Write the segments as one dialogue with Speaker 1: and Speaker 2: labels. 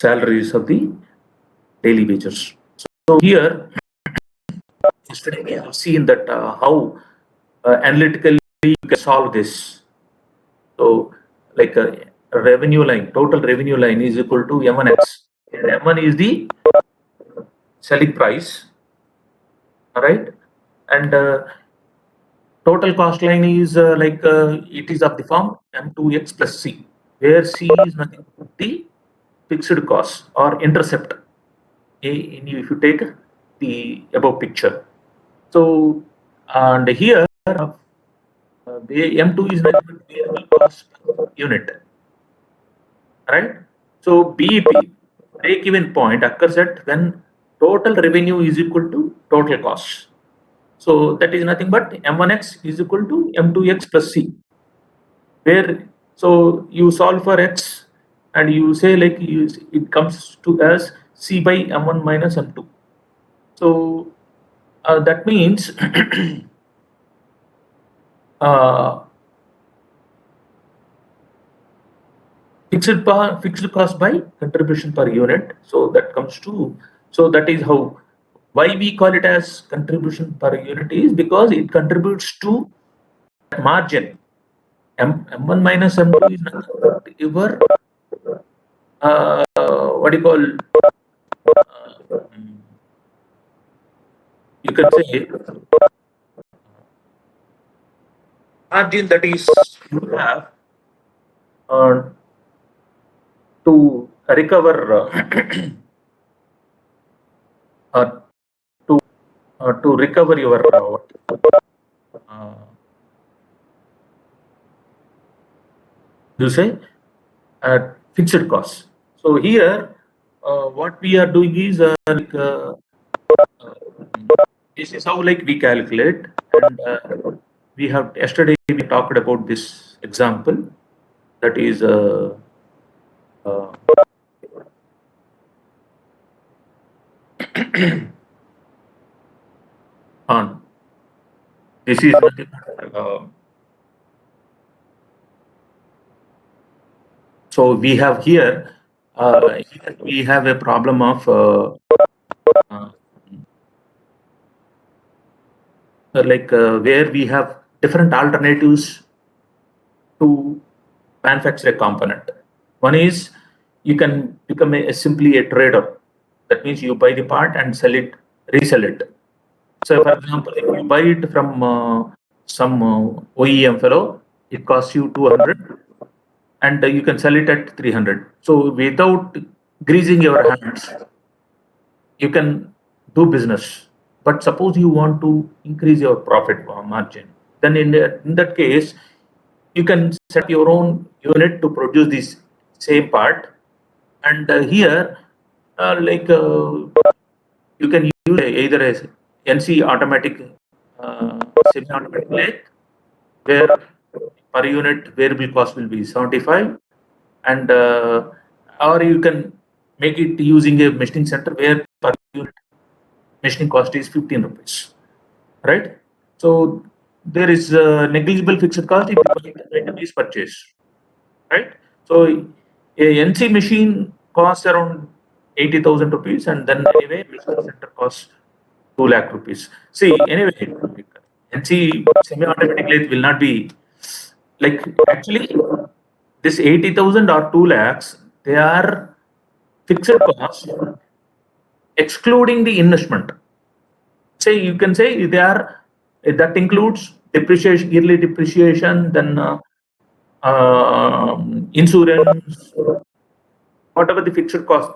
Speaker 1: salaries of the daily wages. So here, yesterday we have seen that how analytically you can solve this. So, like a revenue line, total revenue line is equal to M1X. And M1 is the selling price, all right? And total cost line is it is of the form M2X plus C, where C is nothing but the fixed cost or intercept. If you take the above picture. So, and here the M2 is nothing but variable cost per unit, right? So BEP, break-even point, occurs at when total revenue is equal to total cost. So that is nothing but M1X is equal to M2X plus C. Where so you solve for X and you say like it comes to as C by M1 minus M2. So that means fixed cost by contribution per unit. So that comes to, so that is how, why we call it as contribution per unit is because it contributes to margin. M1 minus M2 is nothing but your what do you call, you can say margin that is you have to recover uh, to recover your you say fixed costs. So here, what we are doing is this is how like we calculate, and we have yesterday we talked about this example, that is uh, on this is nothing so we have here, here we have a problem of where we have different alternatives to manufacture a component. One is you can become simply a trader. That means you buy the part and sell it, resell it. So, for example, if you buy it from some OEM fellow, it costs you 200, and you can sell it at 300. So, without greasing your hands, you can do business. But suppose you want to increase your profit margin, then in that case, you can set your own unit to produce this same part. And here, you can use either a NC automatic, semi-automatic lathe, where per unit variable cost will be 75, and or you can make it using a machining center where per unit machining cost is 15 rupees, right? So there is negligible fixed cost if the item is purchased, right? So a NC machine costs around 80,000 rupees, and then anyway machining center costs 2 lakh rupees. See, anyway, NC semi-automatic lathe will not be like, actually this 80,000 or 2 lakhs, they are fixed costs excluding the investment. Say you can say they are, that includes depreciation, yearly depreciation, then insurance, whatever the fixed costs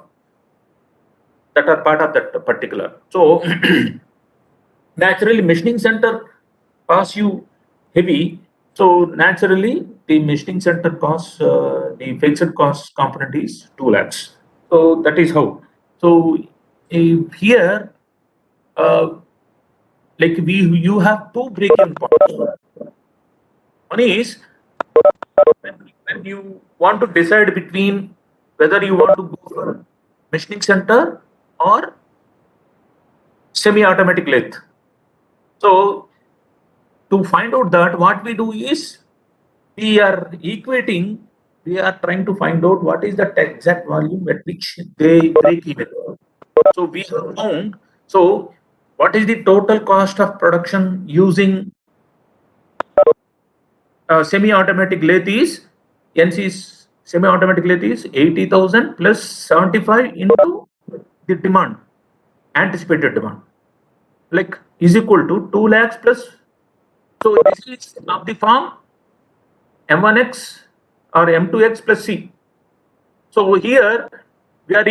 Speaker 1: that are part of that particular. So naturally, machining center costs you heavy. So naturally, the machining center costs, the fixed cost component is 2 lakhs. So that is how. So here, uh, like you have two break-even points. One is when you want to decide between whether you want to go for machining center or semi-automatic lathe. So to find out that, what we do is we are equating we are trying to find out what is the exact volume at which they break even. So we have found, so what is the total cost of production using semi-automatic lathe is, NC's semi-automatic lathe is 80,000 plus 75 into the demand, anticipated demand, like is equal to 2 lakhs plus. So this is of the form M1X or M2X plus C. So here we are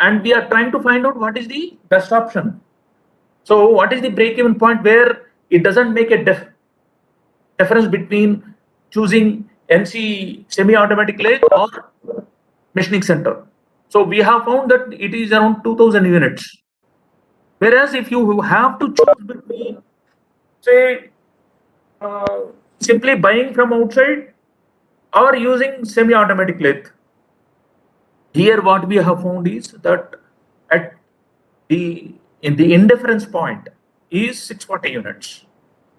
Speaker 1: and we are trying to find out what is the best option. So what is the break-even point where it doesn't make a difference between choosing NC semi-automatic lathe or machining center. So we have found that it is around 2000 units. Whereas if you have to choose between, say, uh, simply buying from outside or using semi-automatic lathe, here what we have found is that at the in the indifference point is 640 units.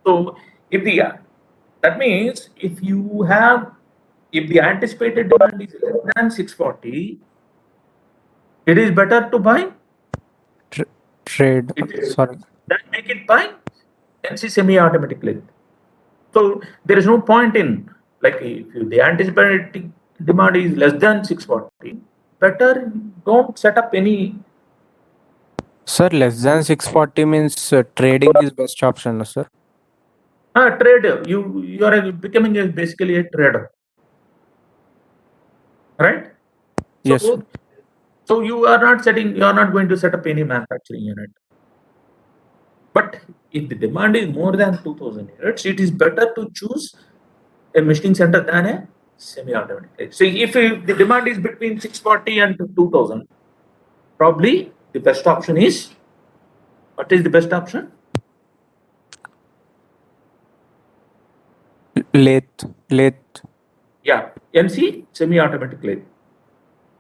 Speaker 1: So if the that means if the anticipated demand is less than 640, it is better to buy.
Speaker 2: Trade.
Speaker 1: It is
Speaker 2: Sorry.
Speaker 1: then make it buy NC semi-automatic lathe. So there is no point in, like, if the anticipated demand is less than 640, better don't set up any.
Speaker 2: Sir, less than 640 means trading is best option, no, sir?
Speaker 1: Trader. You are becoming basically a trader, right?
Speaker 2: Yes, sir.
Speaker 1: So you are not going to set up any manufacturing unit. But if the demand is more than 2000 units, it is better to choose a machining center than a semi-automatic. So if the demand is between 640 and 2000, probably the best option is, what is the best option?
Speaker 2: Lathe.
Speaker 1: Yeah, MC semi-automatic lathe.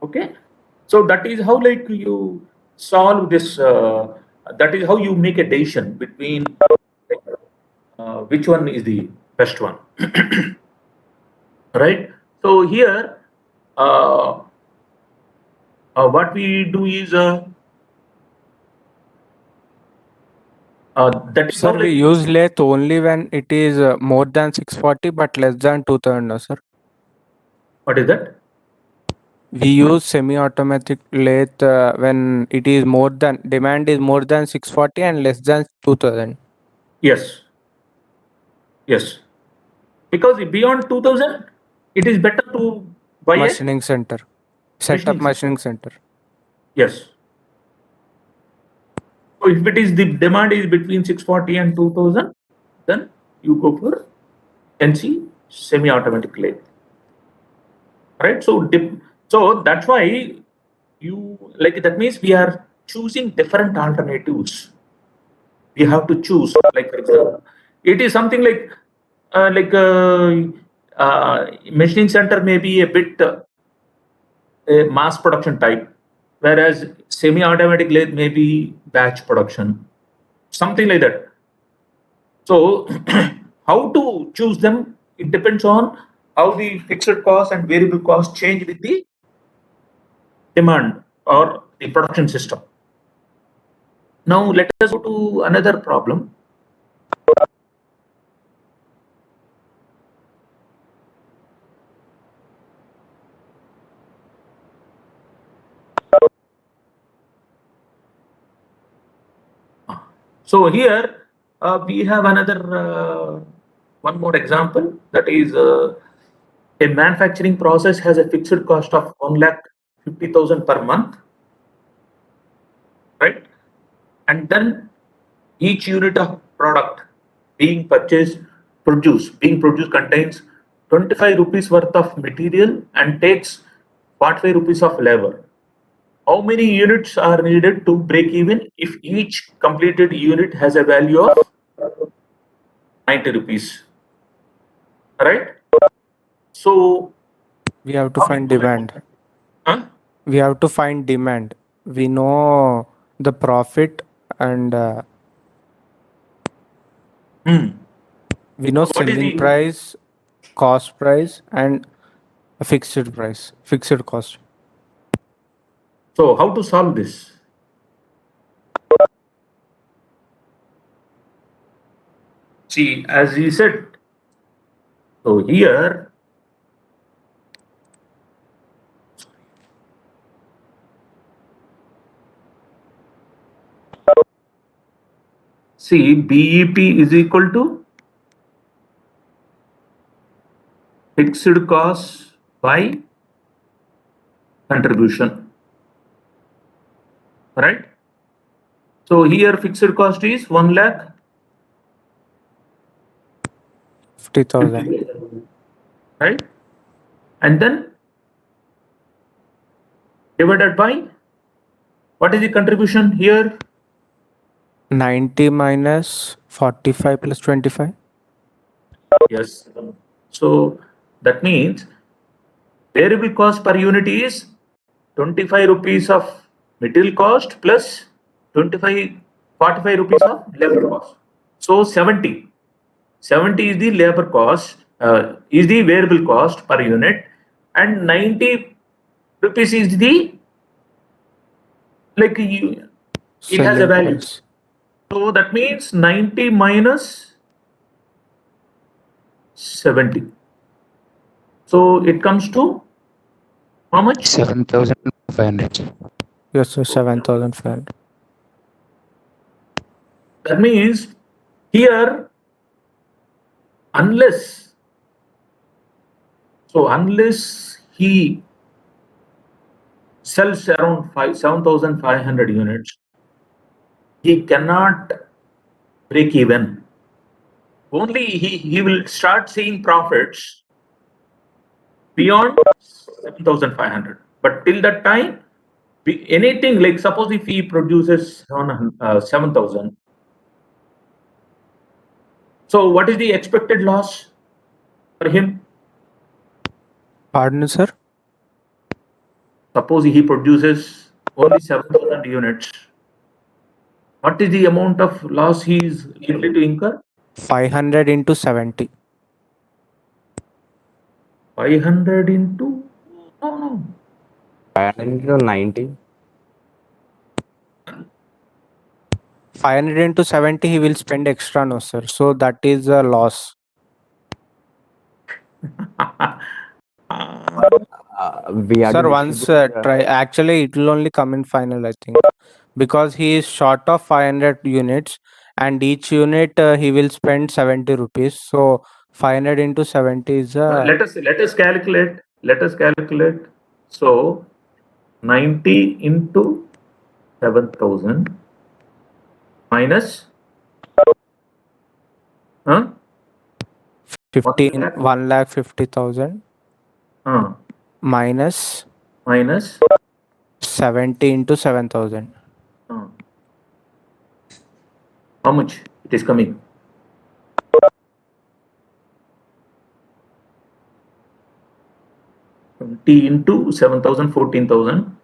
Speaker 1: Okay, so that is how, like, you solve this. That is how you make a decision between which one is the best one, right? So here, what we do is that is how,
Speaker 2: Sir, we
Speaker 1: like,
Speaker 2: use lathe only when it is more than 640 but less than 2000, no, sir?
Speaker 1: what is that?
Speaker 2: We use semi-automatic lathe when it is more than demand is more than 640 and less than 2000.
Speaker 1: Yes, yes, because beyond 2000, it is better to buy a
Speaker 2: Machining center. Set up
Speaker 1: machining center.
Speaker 2: machining center.
Speaker 1: Yes. So if it is the demand is between 640 and 2000, then you go for NC semi-automatic lathe, right? So that's why you, like, that means we are choosing different alternatives. We have to choose, like, for example, it is something like machining center may be a bit a mass production type, whereas semi-automatic lathe may be batch production, something like that. So how to choose them? It depends on how the fixed cost and variable cost change with the demand or the production system. Now let us go to another problem. So here we have another one more example, that is a manufacturing process has a fixed cost of 1,50,000 per month, right? And then each unit of product being produced contains 25 rupees worth of material and takes 45 rupees of labor. How many units are needed to break even if each completed unit has a value of 90 rupees, right? So
Speaker 2: We have to find demand.
Speaker 1: huh?
Speaker 2: We have to find demand. We know the profit and we know
Speaker 1: What is
Speaker 2: selling
Speaker 1: the
Speaker 2: price, cost price, and A fixed price, fixed cost.
Speaker 1: So how to solve this? See, as he said, so here, see, BEP is equal to fixed cost by contribution, right? So here fixed cost is
Speaker 2: 50,000.
Speaker 1: right? And then divided by, what is the contribution here?
Speaker 2: 90 minus 45 plus 25.
Speaker 1: Yes. So that means variable cost per unit is 25 rupees of material cost plus 25, 45 rupees of labor cost. So 70 is the labor cost, is the variable cost per unit, and 90 rupees is the, like, it has a
Speaker 2: Selling
Speaker 1: value.
Speaker 2: price.
Speaker 1: So that means 90 minus 70. So it comes to how much?
Speaker 3: 7,500.
Speaker 2: Yes, sir, 7,500.
Speaker 1: That means here, unless he sells around 7,500 units, he cannot break even. Only he will start seeing profits beyond 7,500. But till that time, anything, like, suppose if he produces 7,000, so what is the expected loss for him?
Speaker 2: Pardon, sir?
Speaker 1: Suppose he produces only 7,000 units. What is the amount of loss he is likely to incur?
Speaker 2: 500 into 70.
Speaker 1: 500 into, no.
Speaker 3: 500 into 90.
Speaker 2: 500 into 70, he will spend extra, no, sir. So that is a loss.
Speaker 3: We have
Speaker 2: Sir,
Speaker 3: to
Speaker 2: once
Speaker 3: distribute,
Speaker 2: try. Actually, it will only come in final, I think, because he is short of 500 units, and each unit he will spend 70 rupees. So 500 into 70 is
Speaker 1: let us calculate. So 90 into 7,000 minus
Speaker 2: 15,
Speaker 1: 1 lakh,
Speaker 2: 1,50,000 minus
Speaker 1: minus
Speaker 2: 70 into 7,000.
Speaker 1: how much it is coming? T into 7,000, 14,000.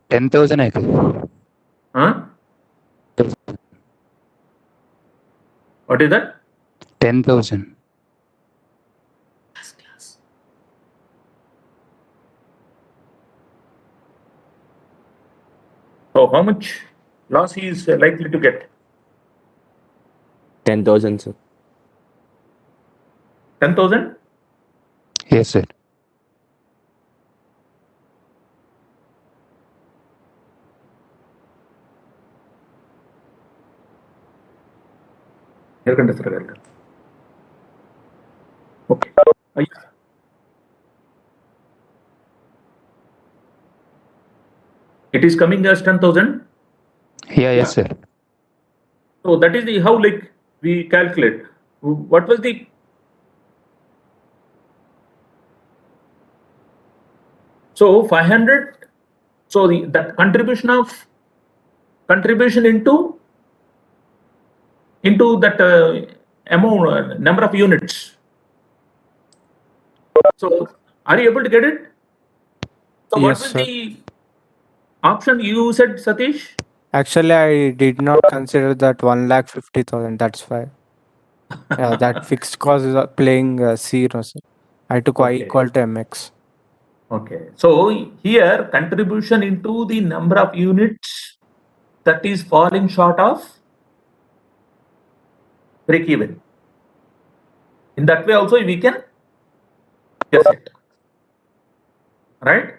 Speaker 3: 10,000 I think.
Speaker 1: What is that?
Speaker 3: 10,000.
Speaker 1: So how much loss he is likely to get?
Speaker 4: 10,000, sir.
Speaker 1: 10,000?
Speaker 3: Yes, sir.
Speaker 1: Okay. It is coming as 10,000.
Speaker 3: Yeah, yes, sir.
Speaker 1: So that is the how, like, we calculate. What was the so 500? So that contribution into that amount, number of units. So are you able to get it? So what
Speaker 2: Yes,
Speaker 1: was
Speaker 2: sir.
Speaker 1: the option you said, Satish?
Speaker 2: Actually, I did not consider that 1,50,000. That's why. Yeah, that fixed cost is playing zero, sir. I took y
Speaker 1: Okay.
Speaker 2: equal to mx.
Speaker 1: Okay. So here contribution into the number of units that is falling short of break even. In that way also we can guess it. Right?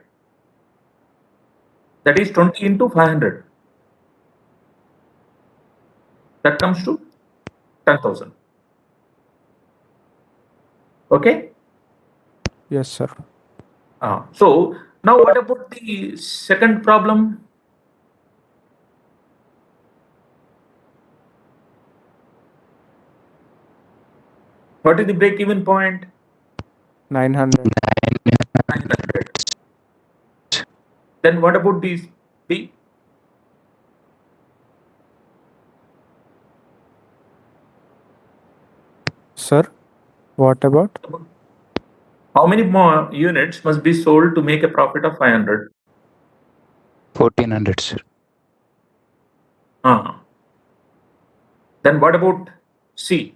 Speaker 1: That is 20 into 500. That comes to 10,000. Okay?
Speaker 2: Yes, sir.
Speaker 1: So now what about the second problem? What is the break even point?
Speaker 2: 900.
Speaker 1: 900. Then what about these B?
Speaker 2: Sir, what about?
Speaker 1: How many more units must be sold to make a profit of 500?
Speaker 3: 1400, sir.
Speaker 1: Then what about C?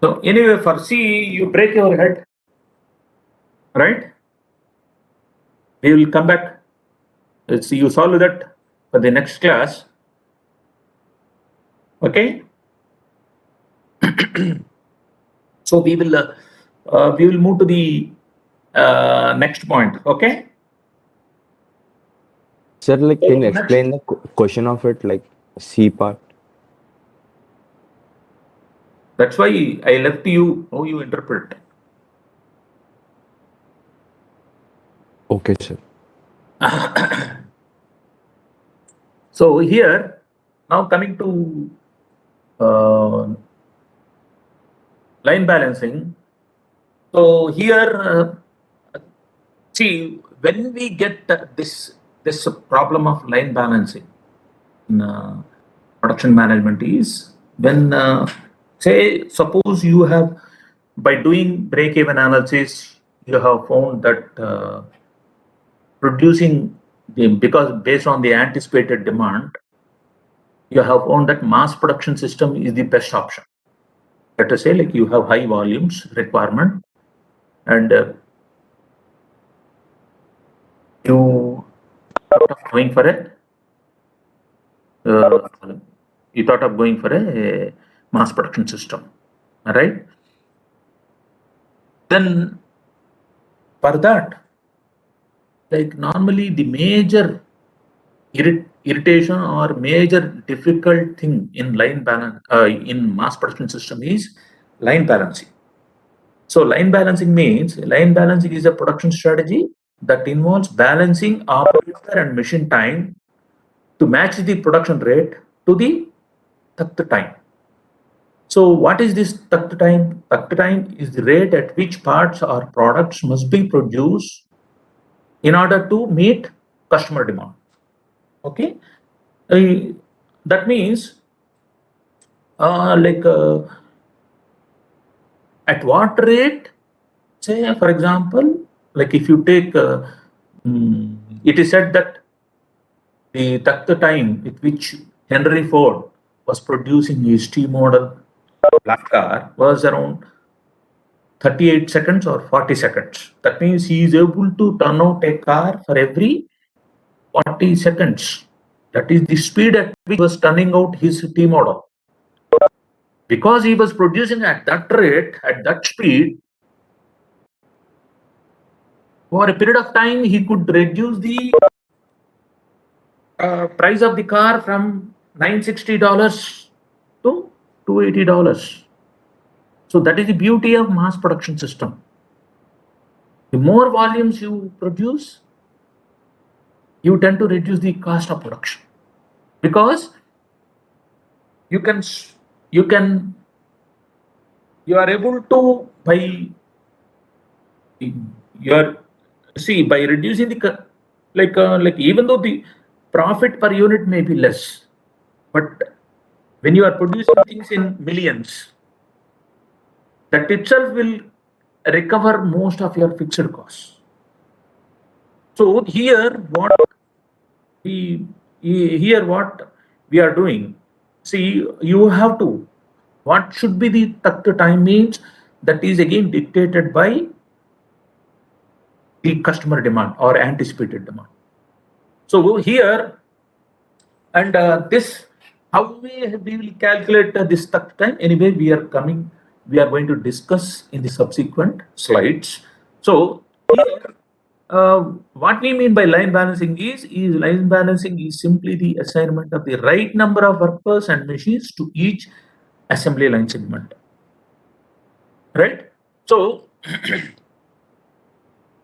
Speaker 1: So anyway, for C, you break your head, right? We will come back. Let's see, you solve that for the next class. Okay. So we will move to the next point. Okay.
Speaker 4: Sir, like,
Speaker 1: So
Speaker 4: can you
Speaker 1: next-
Speaker 4: explain the question of it, like C part?
Speaker 1: That's why I left you how you interpret.
Speaker 4: Okay, sir.
Speaker 1: So here, now coming to line balancing. So here, see, when we get this problem of line balancing in production management is when, say, suppose you have, by doing break-even analysis, you have found that producing because based on the anticipated demand, you have found that mass production system is the best option. Let us say, like, you have high volumes requirement, and you thought of going for a mass production system, right? Then for that, like, normally the major irritation or major difficult thing in in mass production system is line balancing. So line balancing is a production strategy that involves balancing operator and machine time to match the production rate to the takt time. So what is this takt time? Takt time is the rate at which parts or products must be produced in order to meet customer demand. Okay, that means like at what rate? Say, for example, like if you take, it is said that the takt time with which Henry Ford was producing his T model black car was around 38 seconds or 40 seconds. That means he is able to turn out a car for every 40 seconds. That is the speed at which he was turning out his T model. Because he was producing at that rate, at that speed, for a period of time, he could reduce the price of the car from $960 to $280. So that is the beauty of mass production system. The more volumes you produce, you tend to reduce the cost of production, because you can you are able to by your see by reducing the like even though the profit per unit may be less, but when you are producing things in millions, that itself will recover most of your fixed costs. So here, what here what we are doing, see, you have to, what should be the takt time means, that is again dictated by the customer demand or anticipated demand. So here, and this, how we will calculate this takt time, anyway we are going to discuss in the subsequent slides. So here, what we mean by line balancing is line balancing is simply the assignment of the right number of workers and machines to each assembly line segment, right? So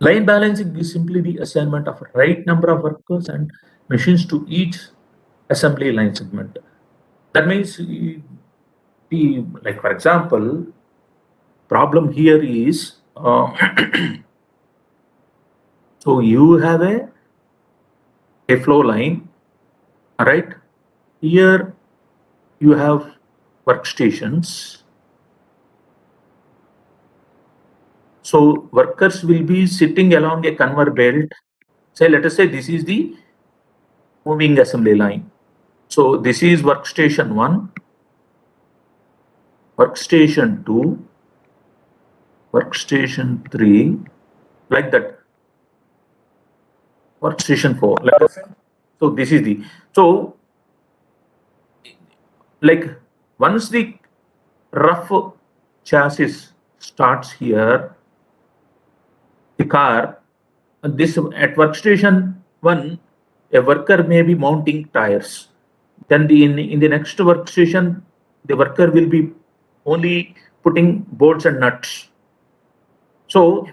Speaker 1: line balancing is simply the assignment of right number of workers and machines to each assembly line segment. That means, like for example, problem here is, so you have a flow line, right? Here you have workstations. So workers will be sitting along a conveyor belt. Say, let us say this is the moving assembly line. So this is workstation 1, workstation 2, workstation 3, like that. Workstation 4, let us say. So this is the, so like once the rough chassis starts here, the car, this at workstation 1, a worker may be mounting tires. Then in the next workstation, the worker will be only putting bolts and nuts. So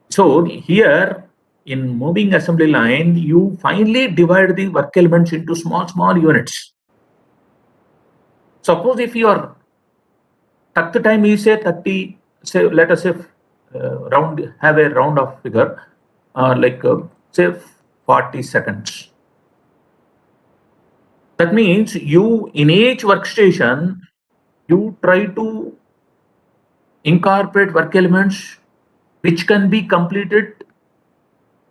Speaker 1: here in moving assembly line, you finally divide the work elements into small units. Suppose if your takt time is say 30, say let us say have a round of figure, like say 40 seconds. That means you, in each workstation, you try to incorporate work elements which can be completed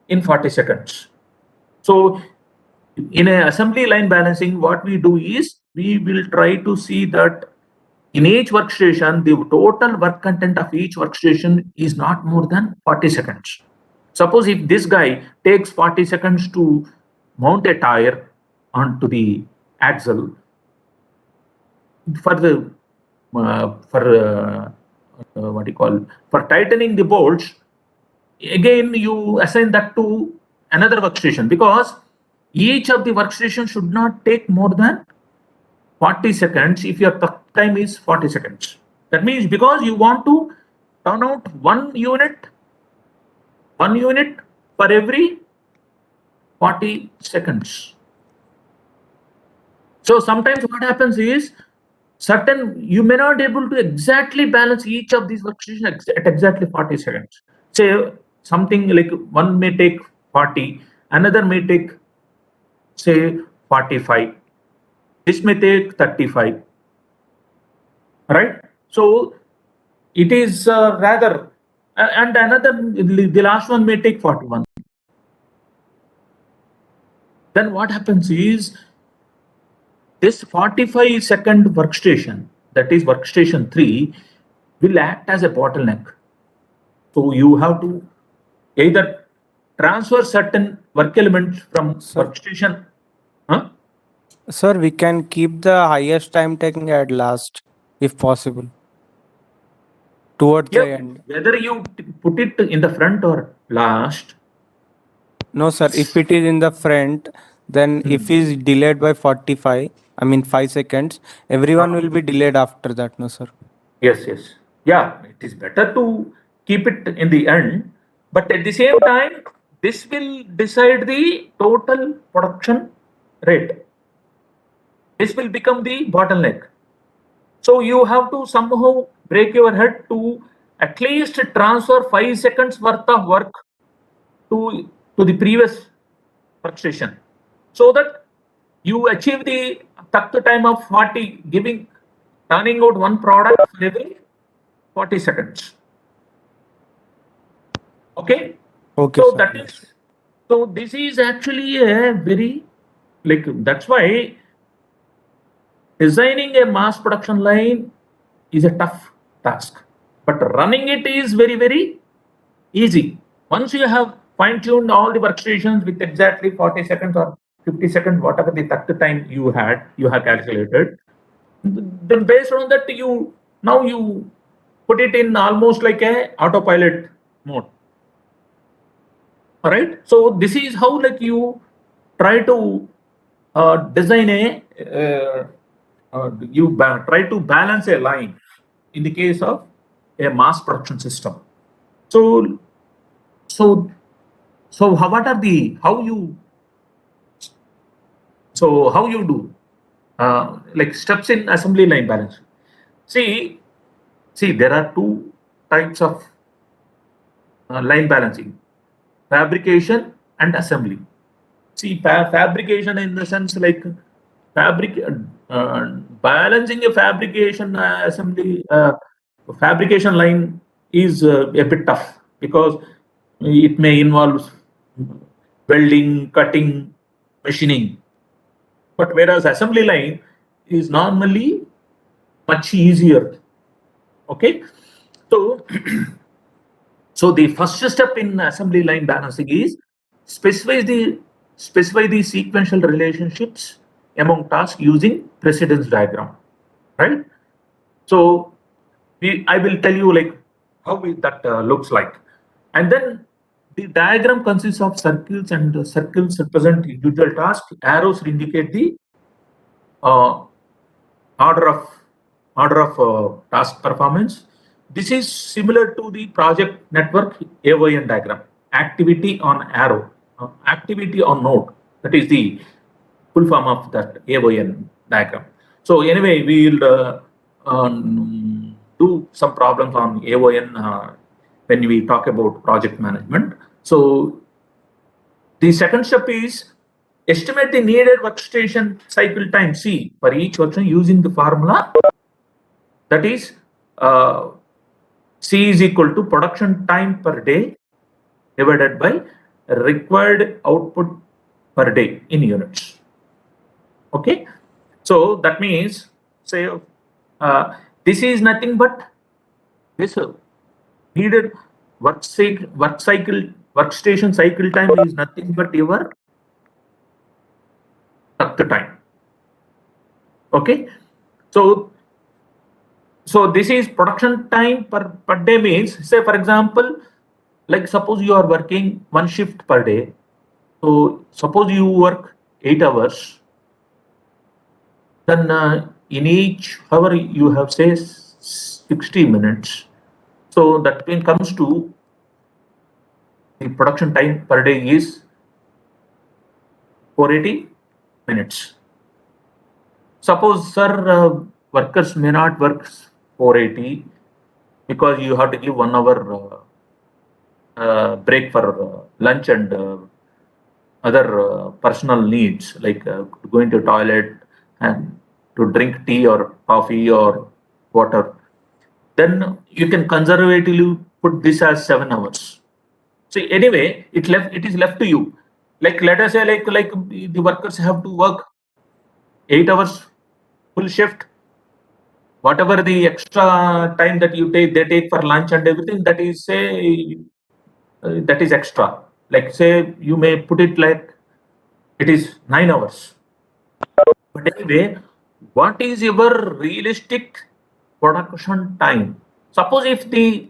Speaker 1: in 40 seconds. So in a assembly line balancing, what we do is we will try to see that in each workstation, the total work content of each workstation is not more than 40 seconds. Suppose if this guy takes 40 seconds to mount a tire onto the axle, for the what do you call, for tightening the bolts, again you assign that to another workstation, because each of the workstations should not take more than 40 seconds if your time is 40 seconds. That means because you want to turn out one unit for every 40 seconds. So sometimes what happens is, you may not be able to exactly balance each of these workstations at exactly 40 seconds. Say something like one may take 40, another may take say 45, this may take 35, right? So it is rather, and another, the last one may take 41. Then what happens is, this 45-second workstation, that is workstation 3, will act as a bottleneck. So you have to either transfer certain work elements from workstation.
Speaker 2: Sir, we can keep the highest time taking at last, if possible, towards the end.
Speaker 1: Whether you put it in the front or last.
Speaker 2: No, sir. If it is in the front, then if it's delayed by 45, I mean 5 seconds, everyone will be delayed after that, no, sir?
Speaker 1: Yes. Yeah, it is better to keep it in the end, but at the same time, this will decide the total production rate. This will become the bottleneck. So you have to somehow break your head to at least transfer 5 seconds worth of work to the previous workstation, so that you achieve the takt time of 40, turning out one product for every 40 seconds. Okay.
Speaker 2: Okay.
Speaker 1: So
Speaker 2: sir.
Speaker 1: that is, So this is actually a very, like, that's why designing a mass production line is a tough task, but running it is very, very easy. Once you have fine-tuned all the workstations with exactly 40 seconds or 50 seconds, whatever the takt time you have calculated, then based on that, now you put it in almost like a autopilot mode. All right. So this is how, like, you try to design try to balance a line in the case of a mass production system. So so what are the how you do like steps in assembly line balance? See, there are two types of line balancing: fabrication and assembly. See, fabrication in the sense like fabric balancing a fabrication assembly fabrication line is a bit tough because it may involve welding, cutting, machining. But whereas assembly line is normally much easier. Okay, so so the first step in assembly line balancing is specify the sequential relationships among tasks using precedence diagram, right? So I will tell you like how that looks like, and then the diagram consists of circles, and the circles represent individual tasks. Arrows indicate the uh, order of task performance. This is similar to the project network AON diagram. Activity on arrow, activity on node. That is the full form of that AON diagram. So anyway, we will do some problems on AON when we talk about project management. So the second step is estimate the needed workstation cycle time C for each workstation using the formula that is C is equal to production time per day divided by required output per day in units. Okay, so that means, say, this is nothing but this needed workstation cycle time is nothing but your takt time. Okay, so this is production time per day means, say for example, like suppose you are working one shift per day. So suppose you work 8 hours, then in each hour you have say 60 minutes. So that means comes to the production time per day is 480 minutes. Suppose, sir, workers may not work 480 because you have to give 1 hour break for lunch and other personal needs like going to toilet and to drink tea or coffee or water. Then you can conservatively put this as 7 hours. So anyway, it is left to you. Like let us say like the workers have to work 8 hours full shift. Whatever the extra time that they take for lunch and everything, that is say that is extra. Like say you may put it like it is 9 hours. But anyway, what is your realistic production time? Suppose if the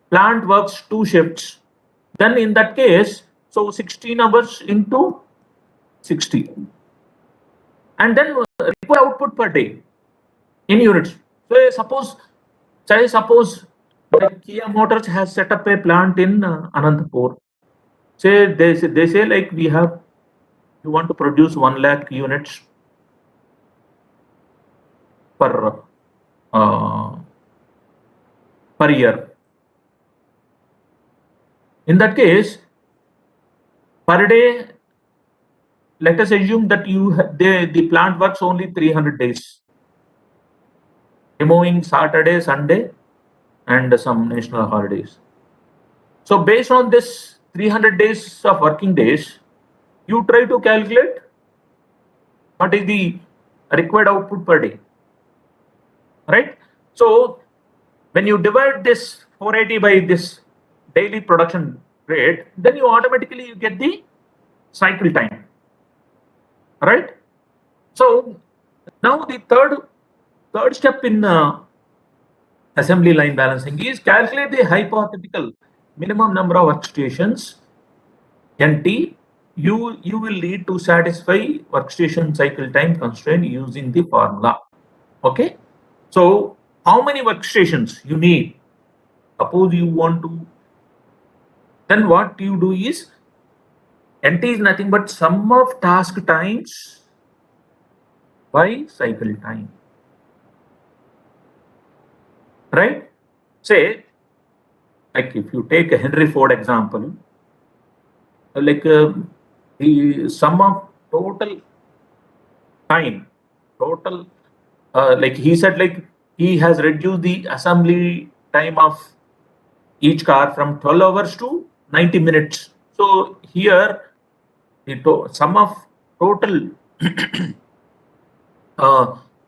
Speaker 1: plant works 2 shifts, then in that case, so 16 hours into 60. And then required output per day in units. So suppose like Kia Motors has set up a plant in Anantapur. They say like you want to produce 1 lakh units per year. In that case, per day, let us assume that the plant works only 300 days, removing Saturday, Sunday, and some national holidays. So based on this 300 days of working days, you try to calculate what is the required output per day, right? So when you divide this 480 by this daily production rate, then you automatically get the cycle time, right? So now the third step in assembly line balancing is calculate the hypothetical minimum number of workstations NT you will need to satisfy workstation cycle time constraint using the formula. Okay, so how many workstations you need? Suppose you want to, then what you do is NT is nothing but sum of task times by cycle time, right? Say, like if you take a Henry Ford example, like the sum of total time, total, like he said, like he has reduced the assembly time of each car from 12 hours to 90 minutes. So here the sum of total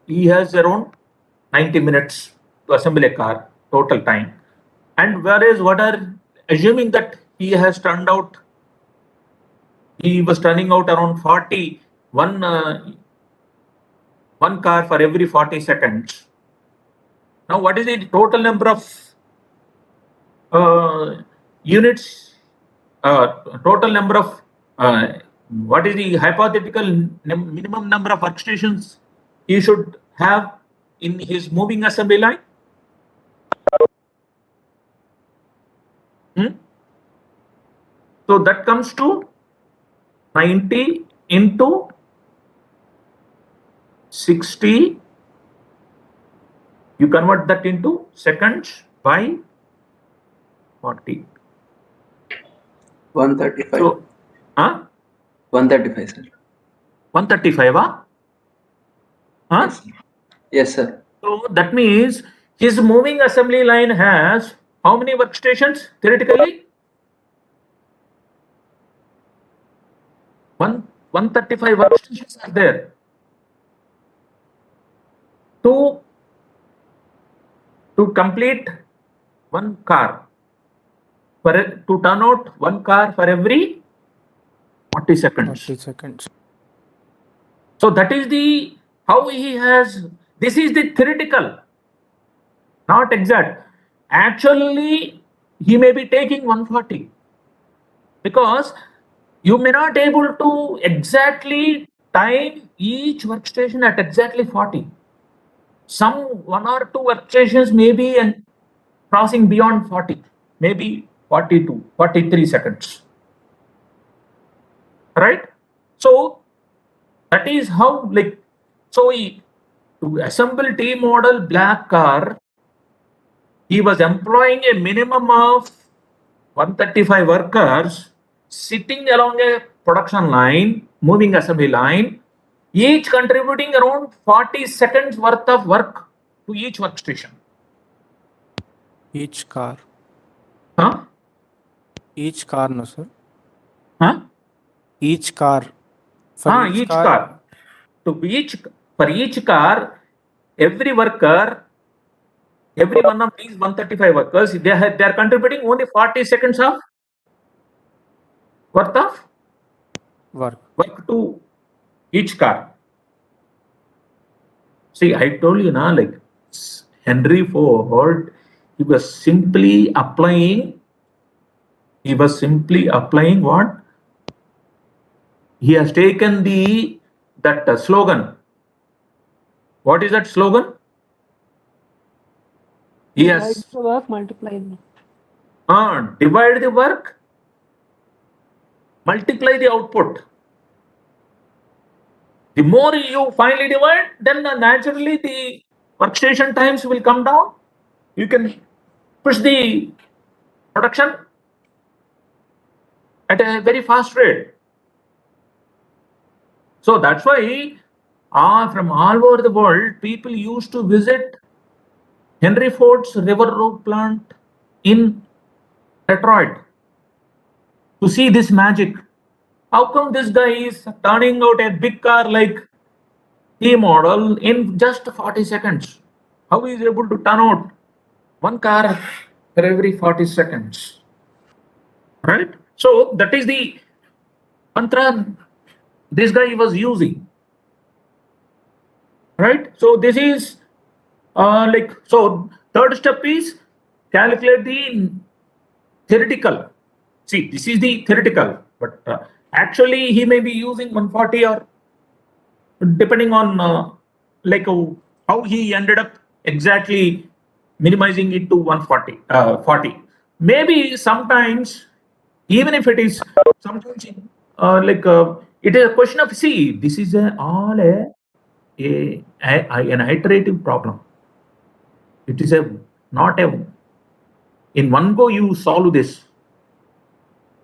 Speaker 1: he has around 90 minutes to assemble a car total time, and whereas what are assuming that he has turned out, he was turning out around 41 one car for every 40 seconds. Now what is the total number of units, total number of what is the hypothetical minimum number of workstations he should have in his moving assembly line? So that comes to 90 into 60. You convert that into seconds by 40.
Speaker 5: 135.
Speaker 1: So,
Speaker 5: 135, sir.
Speaker 1: 135, huh?
Speaker 5: Yes, sir. Yes, sir.
Speaker 1: So that means his moving assembly line has how many workstations theoretically? 135 workstations are there. To complete one car, to turn out one car for every 40 seconds.
Speaker 2: 40 seconds.
Speaker 1: So that is the how he has. This is the theoretical, not exact. Actually, he may be taking 140 because you may not able to exactly time each workstation at exactly 40. Some 1 or 2 workstations may be and crossing beyond 40, maybe 42, 43 seconds, right? So that is how, like, so to assemble T model black car, he was employing a minimum of 135 workers sitting along a production line, moving assembly line, each contributing around 40 seconds worth of work to each workstation.
Speaker 2: Each car.
Speaker 1: Huh?
Speaker 2: Each car, no, sir.
Speaker 1: Huh?
Speaker 2: Each car. For
Speaker 1: each car. For each car, every worker, every one of these 135 workers, they are contributing only 40 seconds of worth of
Speaker 2: work
Speaker 1: to each car. See, I told you now, like Henry Ford, he was simply applying what? He has taken that slogan. What is that slogan? Yes.
Speaker 6: Divide the work, multiply the.
Speaker 1: Divide the work, multiply the output. The more you finally divide, then naturally the workstation times will come down. You can push the production at a very fast rate. So that's why from all over the world, people used to visit Henry Ford's River Road plant in Detroit to see this magic. how come this guy is turning out a big car like E model in just 40 seconds? How is he able to turn out one car for every 40 seconds? Right? So that is the mantra this guy was using. Right? So this is so third step is calculate the theoretical. See, this is the theoretical, but actually he may be using 140 or depending on how he ended up exactly minimizing it to 140 40. Maybe sometimes, even if it is sometimes it is a question of, see, this is all an iterative problem. It is not a in one go you solve this.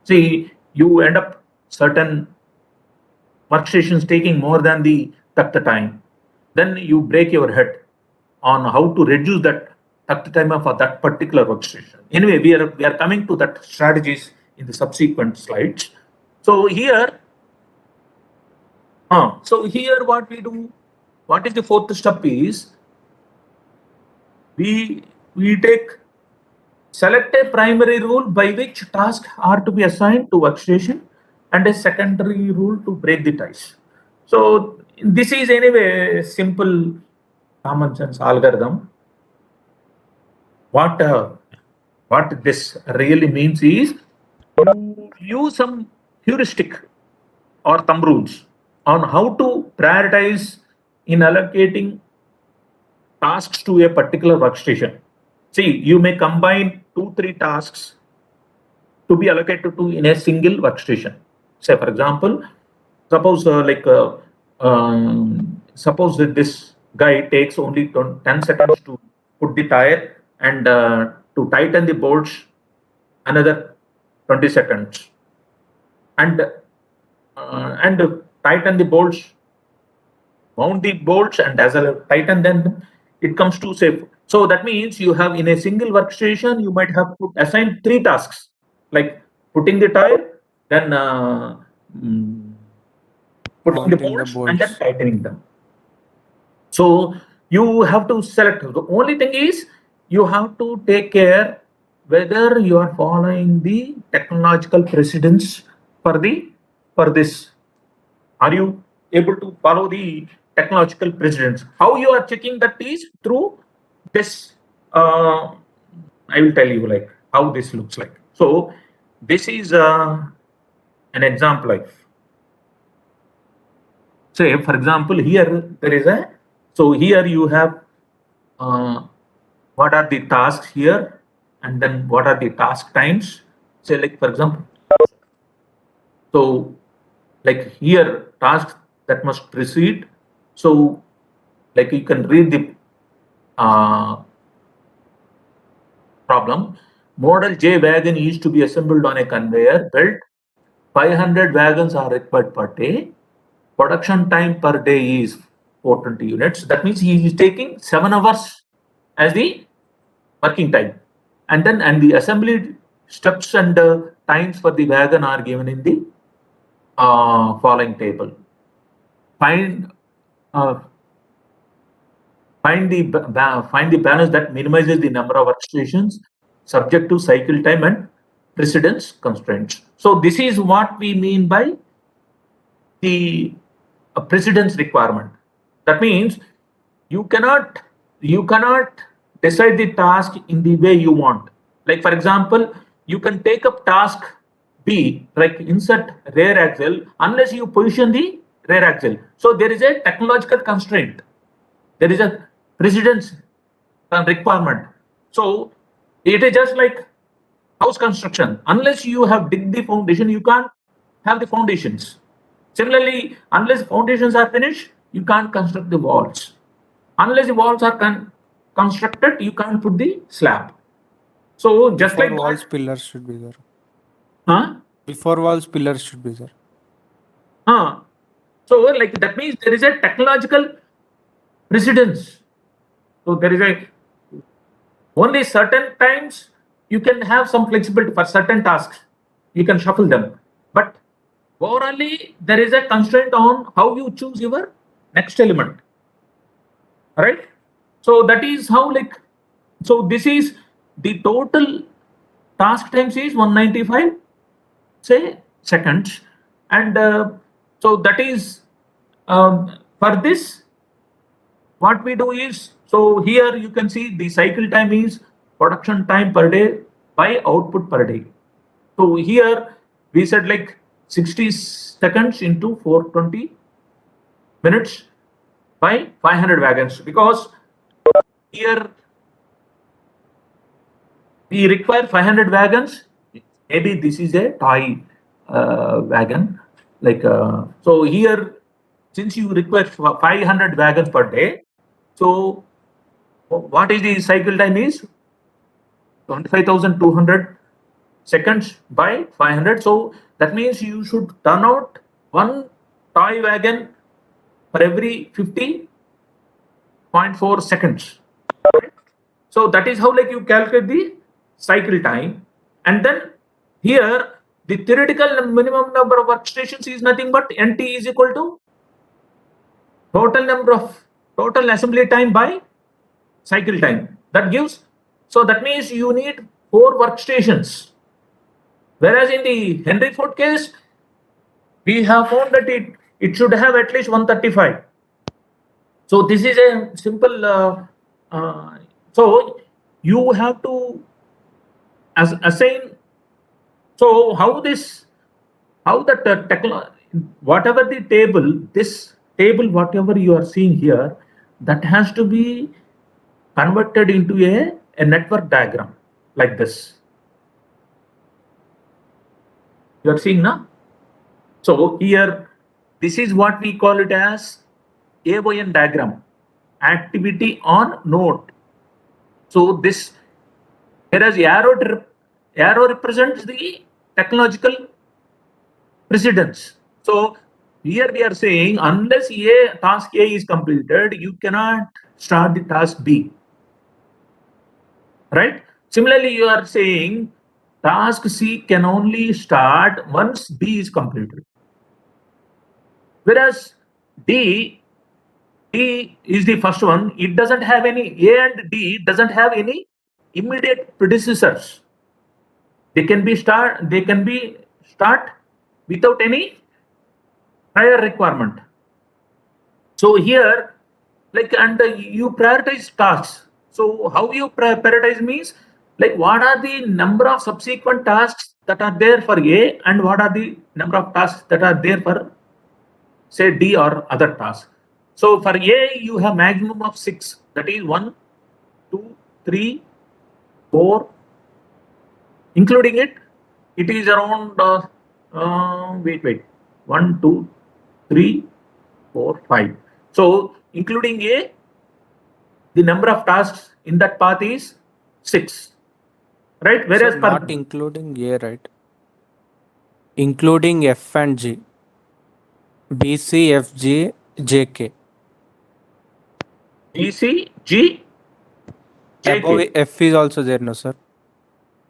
Speaker 1: See, you end up certain workstations taking more than the time. Then you break your head on how to reduce that time for that particular workstation. Anyway, we are coming to that strategies in the subsequent slides. So here, what we do, what is the fourth step is we take select a primary rule by which tasks are to be assigned to workstation and a secondary rule to break the ties. So this is anyway a simple common sense algorithm. What this really means is you use some heuristic or thumb rules on how to prioritize in allocating tasks to a particular workstation. See, you may combine 2-3 tasks to be allocated to in a single workstation. Say, for example, suppose suppose that this guy takes only 10 seconds to put the tire and to tighten the bolts another 20 seconds and tighten the bolts, mount the bolts, and as well tighten them. It comes to say, so that means you have in a single workstation you might have to assign 3 tasks like putting the tire, then putting the
Speaker 2: Mounting the
Speaker 1: bolts, and then
Speaker 2: bolts.
Speaker 1: tightening them. So you have to select. The only thing is you have to take care whether you are following the technological precedence for this. Are you able to follow the technological precedence? How you are checking that is through this. I will tell you like how this looks like. So this is an example. Like, say, for example, here there is a. So here you have what are the tasks here, and then what are the task times. Say, like for example, so like here tasks that must precede. So like you can read the problem. Model J wagon is to be assembled on a conveyor belt. 500 wagons are required per day. Production time per day is 420 units. That means he is taking 7 hours as the working time. And the assembly steps and times for the wagon are given in the following table. Find the balance that minimizes the number of workstations subject to cycle time and precedence constraints. So this is what we mean by the precedence requirement. That means you cannot decide the task in the way you want. Like for example, you can take up task B, like insert rear axle, unless you position the rear axle. So there is a technological constraint. There is a precedence requirement. So it is just like house construction. Unless you have dig the foundation, you can't have the foundations. Similarly, unless foundations are finished, you can't construct the walls. Unless the walls are constructed, you can't put the slab. So just
Speaker 2: Before
Speaker 1: like
Speaker 2: walls,
Speaker 1: that,
Speaker 2: pillars should be there.
Speaker 1: huh?
Speaker 2: Before walls, pillars should be there.
Speaker 1: So like that means there is a technological precedence. So there is a only certain times you can have some flexibility for certain tasks. You can shuffle them, but Overally, there is a constraint on how you choose your next element, right? So that is how, like, so this is the total task times is 195 say seconds, and so that is for this what we do is, so here you can see the cycle time is production time per day by output per day. So here we said like 60 seconds into 420 minutes by 500 wagons, because here we require 500 wagons. Maybe this is a toy wagon, like so here, since you require 500 wagons per day, so what is the cycle time is 25,200 seconds by 500. So that means you should turn out one toy wagon for every 50.4 seconds. So that is how, like, you calculate the cycle time. And then here the theoretical minimum number of workstations is nothing but NT is equal to total assembly time by cycle time. That gives, so that means you need 4 workstations. Whereas in the Henry Ford case, we have found that it should have at least 135. So this is a simple. So you have to assign. So how that whatever the table, this table, whatever you are seeing here, that has to be converted into a network diagram like this. You are seeing now. So here, this is what we call it as AON diagram, activity on node. So this, whereas arrow represents the technological precedence. So here we are saying unless task A is completed, you cannot start the task B. Right? Similarly, you are saying task C can only start once B is completed. Whereas D is the first one. It doesn't have any, A and D doesn't have any immediate predecessors. They can be start without any prior requirement. So here, like, and you prioritize tasks. So how you prioritize means, like, what are the number of subsequent tasks that are there for A, and what are the number of tasks that are there for, say, D or other tasks. So for A, you have maximum of 6. That is 1, 2, 3, 4. Including it is around wait 1, 2, 3, 4, 5. So including A, the number of tasks in that path is 6, right? Whereas
Speaker 2: So not including A, right? Including F and G. B, C, F, G, J, K.
Speaker 1: G, C, G, J,
Speaker 2: Above
Speaker 1: K.
Speaker 2: F is also there, no sir?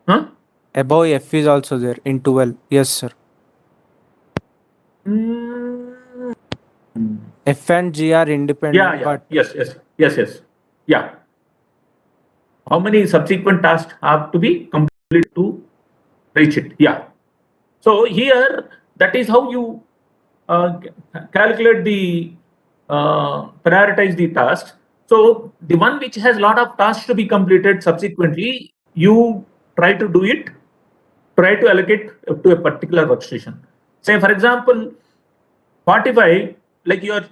Speaker 1: Huh?
Speaker 2: Above F is also there in 12. Yes, sir. F and G are independent,
Speaker 1: Yeah.
Speaker 2: but
Speaker 1: Yes. Yeah. How many subsequent tasks have to be completed to reach it? Yeah. So here, that is how you calculate the prioritize the tasks. So the one which has a lot of tasks to be completed subsequently, you try to do it, try to allocate to a particular workstation. Say, for example, 45, like you are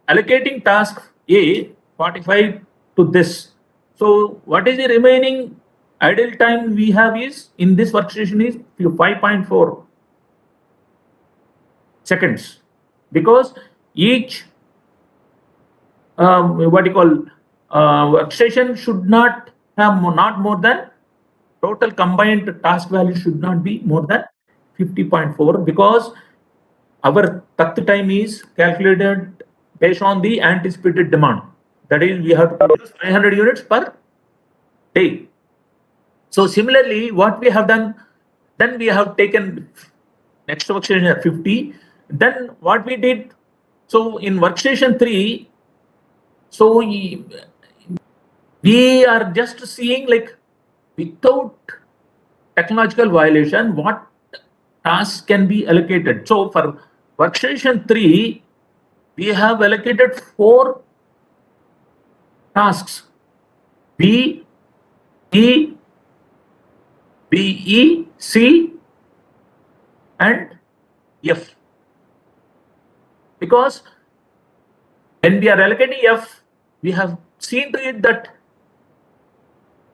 Speaker 1: allocating task A 45 to this. So what is the remaining idle time we have is in this workstation is 5.4 seconds, because each what you call workstation should not have not more than, total combined task value should not be more than 50.4, because our takt time is calculated based on the anticipated demand. That is, we have to produce 500 units per day. So similarly, what we have done, then we have taken next workstation at 50. Then what we did, so in workstation 3, so we are just seeing like without technological violation, what tasks can be allocated. So for workstation 3, we have allocated 4 tasks: B, E, BE, C, and F. Because when we are allocating F, we have seen to it that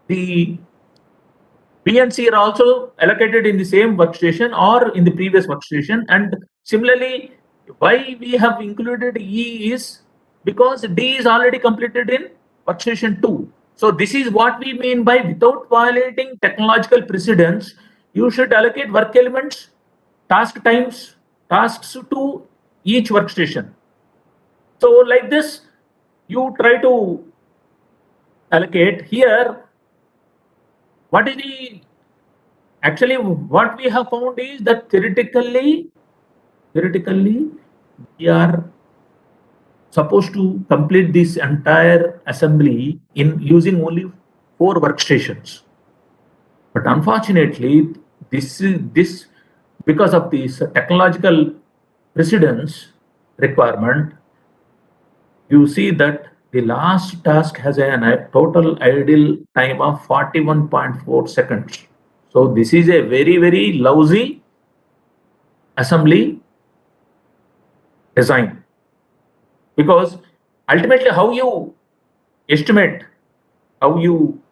Speaker 1: the B and C are also allocated in the same workstation or in the previous workstation. And similarly, why we have included E is because D is already completed in workstation 2. So this is what we mean by without violating technological precedence, you should allocate work elements, task times, tasks to each workstation. So like this, you try to allocate here. What is the actually what we have found is that theoretically we are supposed to complete this entire assembly in using only 4 workstations. But unfortunately, this because of this technological precedence requirement, you see that the last task has a total idle time of 41.4 seconds. So this is a very, very lousy assembly design, because ultimately how you estimate, how you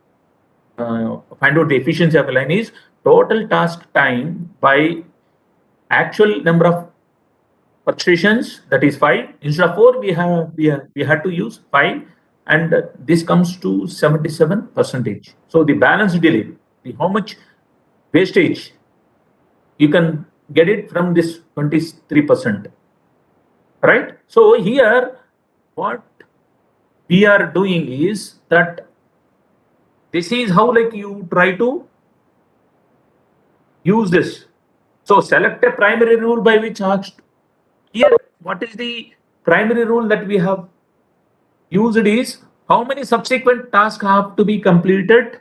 Speaker 1: find out the efficiency of a line is total task time by actual number of workstations, that is 5. Instead of 4, we had to use 5, and this comes to 77%. So the balance delay, how much wastage, you can get it from this 23%, right? So here what we are doing is that this is how like you try to use this. So select a primary rule by which asked. Here, what is the primary rule that we have used is how many subsequent tasks have to be completed,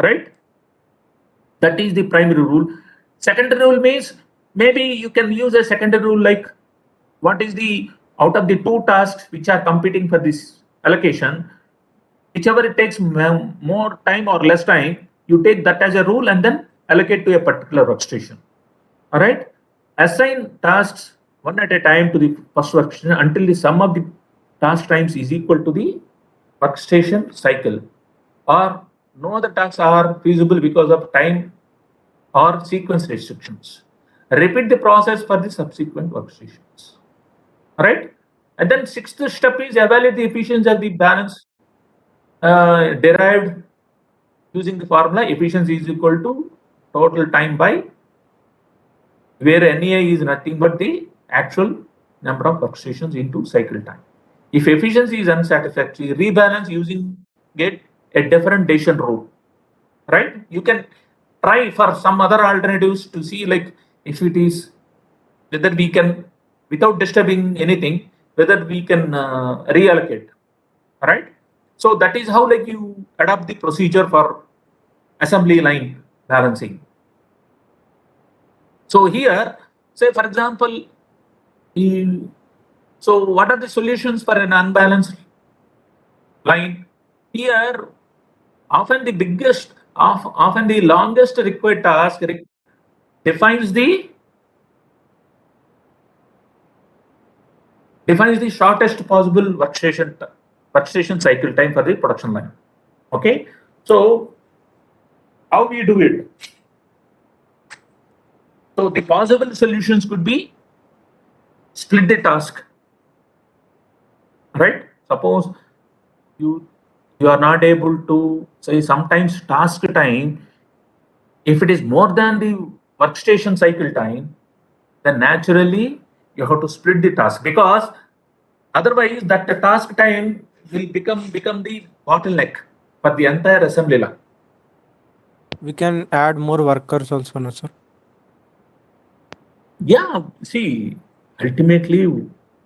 Speaker 1: right? That is the primary rule. Secondary rule means maybe you can use a secondary rule like what is the out of the 2 tasks which are competing for this allocation, whichever it takes more time or less time, you take that as a rule and then allocate to a particular workstation. All right. Assign tasks one at a time to the first workstation until the sum of the task times is equal to the workstation cycle, or no other tasks are feasible because of time or sequence restrictions. Repeat the process for the subsequent workstations. All right. And then 6th step is evaluate the efficiency of the balance derived using the formula efficiency is equal to total time by, where NEI is nothing but the actual number of workstations into cycle time. If efficiency is unsatisfactory, rebalance using get a different decision rule, right? You can try for some other alternatives to see like if it is whether we can, without disturbing anything, whether we can reallocate, right? So that is how like you adapt the procedure for assembly line balancing. So here, say for example, so what are the solutions for an unbalanced line? Here, often the biggest, often the longest required task defines the shortest possible workstation cycle time for the production line. Okay, so how we do it? So the possible solutions could be split the task, right? Suppose you are not able to say sometimes task time, if it is more than the workstation cycle time, then naturally you have to split the task, because otherwise that the task time will become the bottleneck for the entire assembly line.
Speaker 2: We can add more workers also, no, sir?
Speaker 1: Yeah, see, ultimately,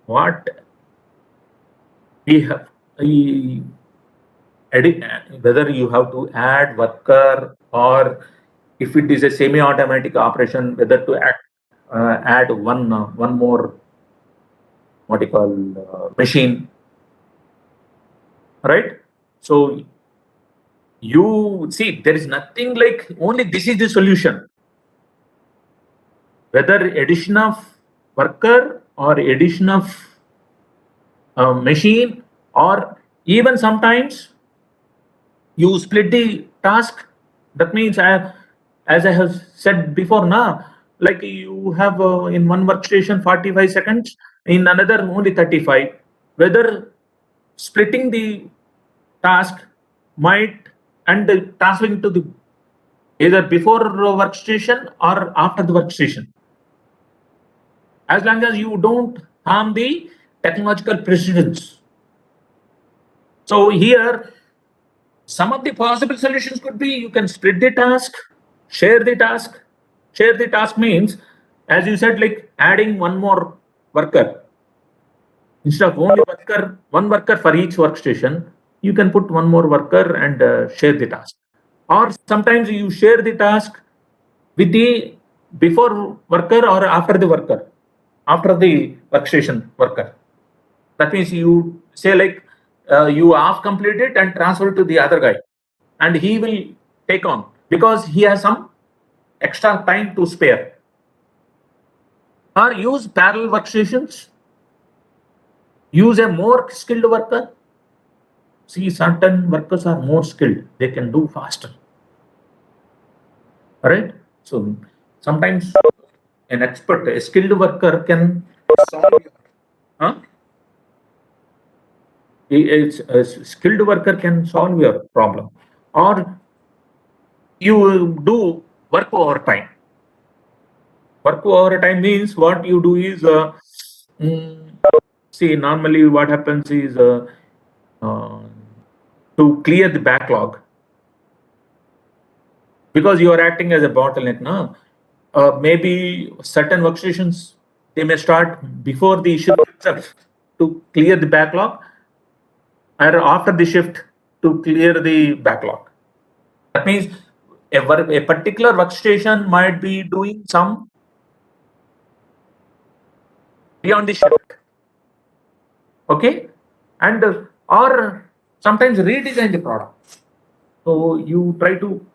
Speaker 1: what we have, whether you have to add worker or if it is a semi-automatic operation, whether to add one more what you call machine, right? So you see, there is nothing like only this is the solution. Whether addition of worker or addition of machine, or even sometimes you split the task. That means as I have said before now, like you have in one workstation 45 seconds, in another only 35. Whether splitting the task might and transferring to the either before workstation or after the workstation, as long as you don't harm the technological precedence. So here, some of the possible solutions could be you can split the task, share the task. Share the task means, as you said, like adding one more worker. Instead of only one worker for each workstation, you can put one more worker and share the task. Or sometimes you share the task with the before worker or after the worker, after the workstation worker. That means you say like you half complete it and transfer it to the other guy, and he will take on because he has some extra time to spare. Or use parallel workstations. Use a more skilled worker. See, certain workers are more skilled; they can do faster. All right. So sometimes an expert, a skilled worker can solve. Huh? It's a skilled worker can solve your problem, or you do work overtime. Work overtime means what you do is, see, normally what happens is uh, to clear the backlog, because you are acting as a bottleneck now. Maybe certain workstations, they may start before the shift itself to clear the backlog, or after the shift to clear the backlog. That means a particular workstation might be doing some beyond the shift. Okay, and or sometimes redesign the product. So you try to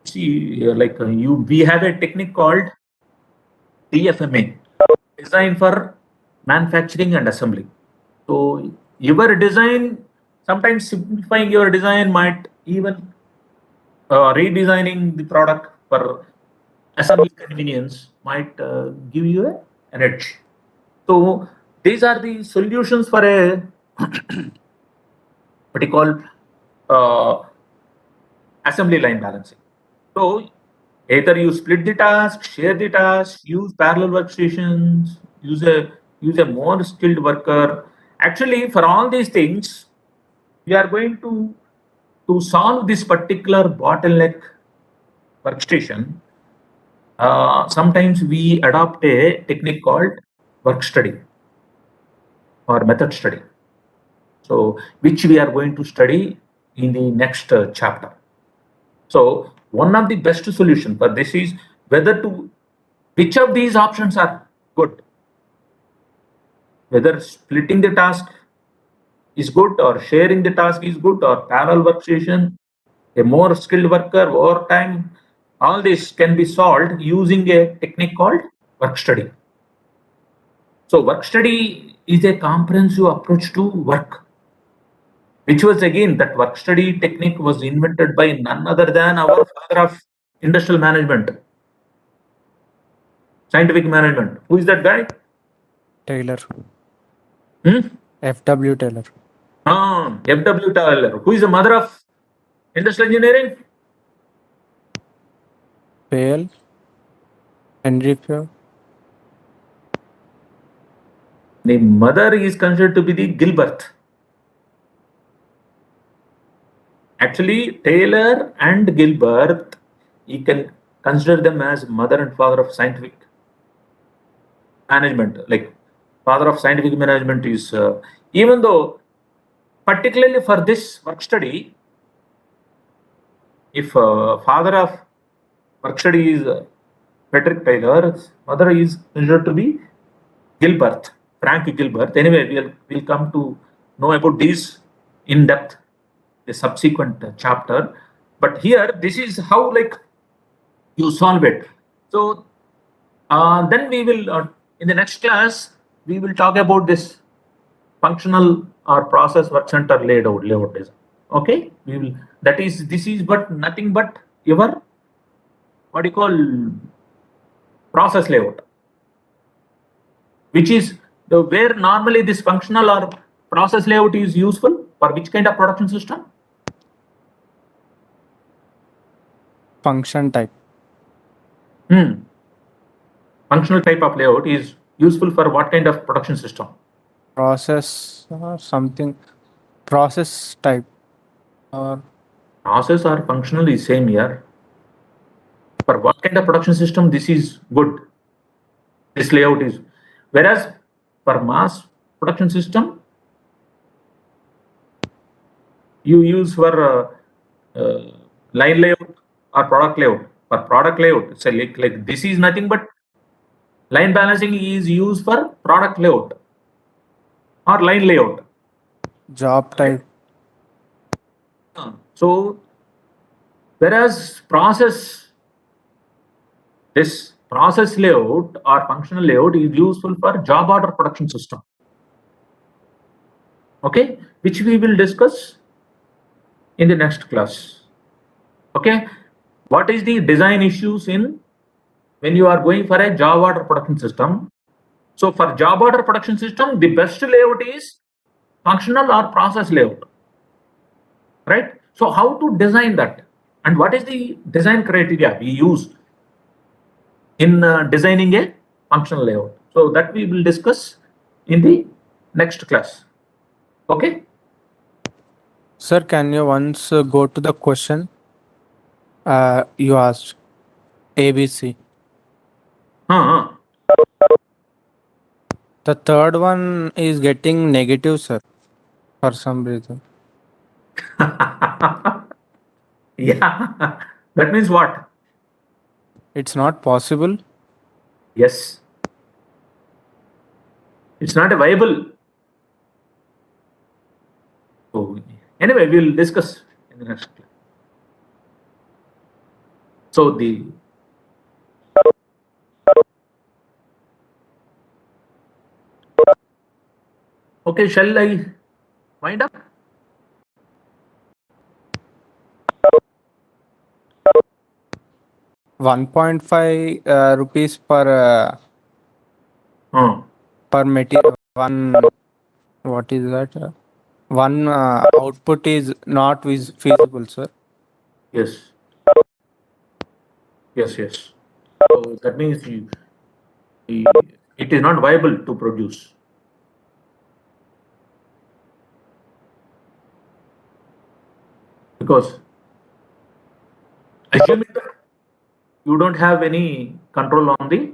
Speaker 1: see we have a technique called DFMA, design for manufacturing and assembly. So your design, sometimes simplifying your design might even redesigning the product for assembly convenience might give you an edge. So these are the solutions for a what you call assembly line balancing. So either you split the task, share the task, use parallel workstations, use a more skilled worker. Actually, for all these things, we are going to solve this particular bottleneck workstation. Sometimes we adopt a technique called work study or method study. So which we are going to study in the next chapter. So one of the best solution for this is whether to which of these options are good. Whether splitting the task is good, or sharing the task is good, or parallel workstation, a more skilled worker, overtime, all this can be solved using a technique called work study. So work study is a comprehensive approach to work, which was again, that work study technique was invented by none other than our father of industrial management, scientific management. Who is that guy?
Speaker 2: Taylor.
Speaker 1: Hmm?
Speaker 2: F.W. Taylor.
Speaker 1: F.W. Taylor. Who is the mother of industrial engineering?
Speaker 2: Pale. Henry Pure.
Speaker 1: The mother is considered to be the Gilbert. Actually, Taylor and Gilbert, you can consider them as mother and father of scientific management, like father of scientific management is, even though particularly for this work study, if father of work study is Frederick Taylor, mother is considered to be Gilbert, Frank Gilbert. Anyway, we'll come to know about these in depth, the subsequent chapter. But here, this is how like you solve it. So then we will in the next class we will talk about this functional or process work center layout design. Okay, we will. That is, this is but nothing but your what you call process layout, which is the where normally this functional or process layout is useful for which kind of production system?
Speaker 2: Function type.
Speaker 1: Functional type of layout is useful for what kind of production system?
Speaker 2: Process something. Process type. Or
Speaker 1: Process or functional is same here. For what kind of production system this is good? This layout is. Whereas for mass production system, you use for line layout or product layout. For product layout, so like this is nothing but line balancing is used for product layout or line layout.
Speaker 2: job type.
Speaker 1: So whereas this process layout or functional layout is useful for job order production system. Okay, which we will discuss in the next class. Okay, what is the design issues in when you are going for a job order production system? So for job order production system, the best layout is functional or process layout, right? So how to design that, and what is the design criteria we use in designing a functional layout? So that we will discuss in the next class. Okay.
Speaker 2: Sir, can you once go to the question you asked? ABC.
Speaker 1: Uh-huh.
Speaker 2: The third one is getting negative, sir, for some reason.
Speaker 1: Yeah, that means what?
Speaker 2: It's not possible.
Speaker 1: Yes, it's not a viable. So anyway, we'll discuss in the next class. So the okay, shall I wind up?
Speaker 2: ₹1.5 per material. One, what is that? One output is not feasible, sir.
Speaker 1: Yes. Yes. So that means it is not viable to produce. Because assuming that you don't have any control on the